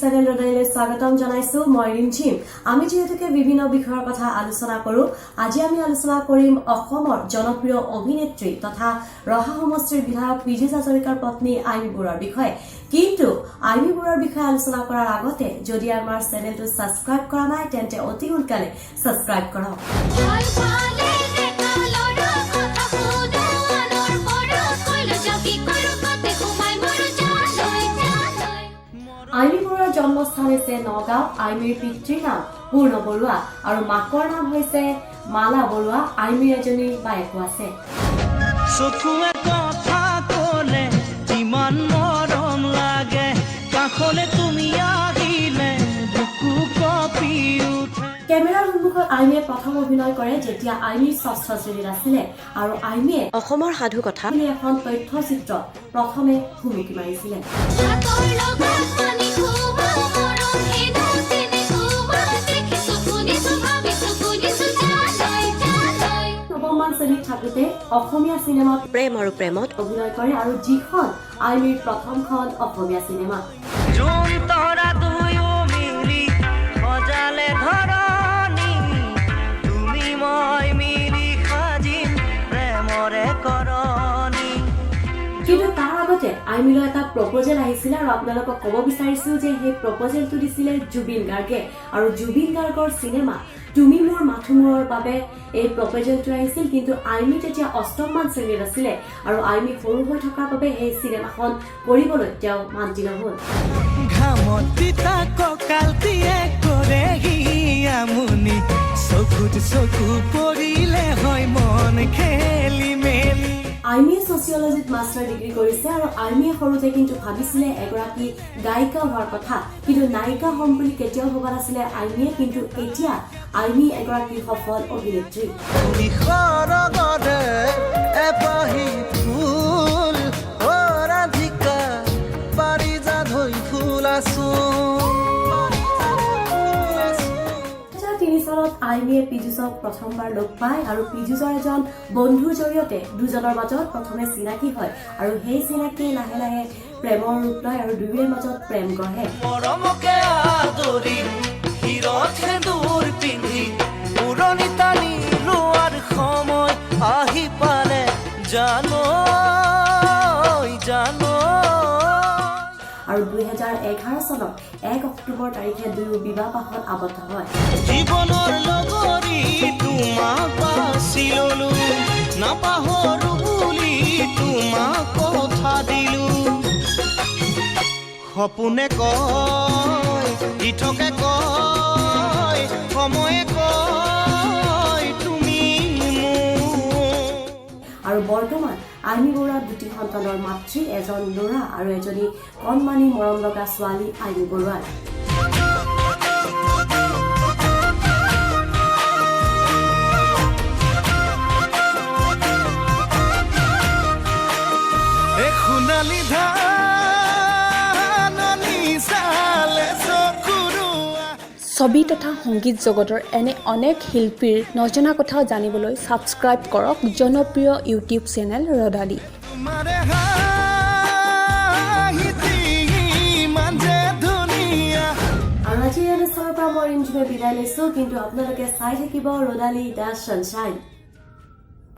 channel ৰদাইলৈ স্বাগতম জনাইছো মই ৰিমঝিম আমি যেহেতুকে বিভিন্ন বিষয়ৰ কথা আলোচনা কৰো আজি আমি আলোচনা কৰিম অসমৰ জনপ্ৰিয় অভিনেত্ৰী তথা ৰহা সমষ্টিৰ বিধায়ক পীযুষ হাজৰিকাৰ পত্নী আইমি বৰুৱাৰ বিষয়ে কিন্তু আইমি বৰুৱাৰ বিষয়ে আলোচনা কৰাৰ আগতে যদি আমাৰ চেনেলটো সাবস্ক্ৰাইব কৰা নাই তেন্তে অতি সোনকালে সাবস্ক্ৰাইব কৰক আইমি বৰুৱাৰ জন্মস্থান হৈছে নগাঁও আইমিৰ পিতৃৰ নাম পূৰ্ণ বৰুৱা আৰু মাকৰ নাম হৈছে মালা বৰুৱা আইমিৰ এজনী বায়েকো আছে চকুৱে কথা ক'লে ইমান মৰম লাগে কাষলে তুমি আহিলে বুকু কঁপি উঠে কেমেৰাৰ সন্মুখত আইমিয়ে প্ৰথম অভিনয় কৰে যেতিয়া আইমিৰ ষষ্ঠ শ্ৰেণীত আছিলে আৰু আইমিয়ে অসমৰ সাধু কথা বুলি এখন তথ্যচিত্ৰ প্ৰথমে ভূমিকা মাৰিছিলে থাকোতে অসমীয়া চিনেমাত প্ৰেম আৰু প্ৰেমত অভিনয় কৰে আৰু যিখন আইমিৰ প্ৰথমখন অসমীয়া চিনেমা কিন্তু তাৰ আগতে আইমিলৈ এটা প্ৰপ'জেল আহিছিলে আৰু আপোনালোকক ক'ব বিচাৰিছো যে সেই প্ৰপ'জেলটো দিছিলে জুবিন গাৰ্গে আৰু জুবিন গাৰ্গৰ চিনেমা তুমি মোৰ মাথোমূৰৰ বাবে এই প্ৰপ'জেলটো আহিছিল কিন্তু আইমি তেতিয়া অষ্টমমান শ্ৰেণীত আছিলে আৰু আইমি সৰু হৈ থকাৰ বাবে এই চিনেমাখন কৰিবলৈ তেওঁ মান্তি নহ'ল আইমিয়ে ছচিয়লজিত মাষ্টাৰ ডিগ্ৰী কৰিছে আৰু আইমিয়ে সৰুতে কিন্তু ভাবিছিলে এগৰাকী গায়িকা হোৱাৰ কথা কিন্তু নায়িকা হ'ম বুলি কেতিয়াও ভবা নাছিলে আইমিয়ে কিন্তু এতিয়া আইমি এগৰাকী সফল অভিনেত্ৰী আইমিয়ে পীযুষক প্ৰথমবাৰ লগ পায় আৰু পীযুষৰ এজন বন্ধুৰ জৰিয়তে দুজনৰ মাজত প্ৰথমে চিনাকি হয় আৰু সেই চিনাকি লাহে লাহে প্ৰেমৰ ৰূপ লয় আৰু দুয়োৰে মাজত প্ৰেম গঢ়ে আৰু 2011 চনৰ 1 অক্টোবৰ তাৰিখে দুয়ো বিবাহ পাশত আবদ্ধ হয় জীৱনৰ লগৰী তোমাক পাছিললো নাপাহৰো বুলি তোমাক কথা দিলো সপোনে কয় ইঠকে কয় সময়ে কয় তুমি আৰু বৰ্তমান আইমি বৰুৱাৰ দুটি সন্তানৰ মাতৃ এজন ল'ৰা আৰু এজনী কণমানি মৰম লগা ছোৱালী আইমি বৰুৱাৰ ছবি তথা সংগীত জগতৰ এনে অনেক শিল্পীৰ নজনা কথাও জানিবলৈ ছাবস্ক্ৰাইব কৰক জনপ্ৰিয় ইউটিউব চেনেল ৰদালি আৰু আজিৰ অনুষ্ঠানৰ পৰা মই ৰিমঝিমে বিদায় লৈছো কিন্তু আপোনালোকে চাই থাকিব ৰদালি দ্য ছানশ্বাইন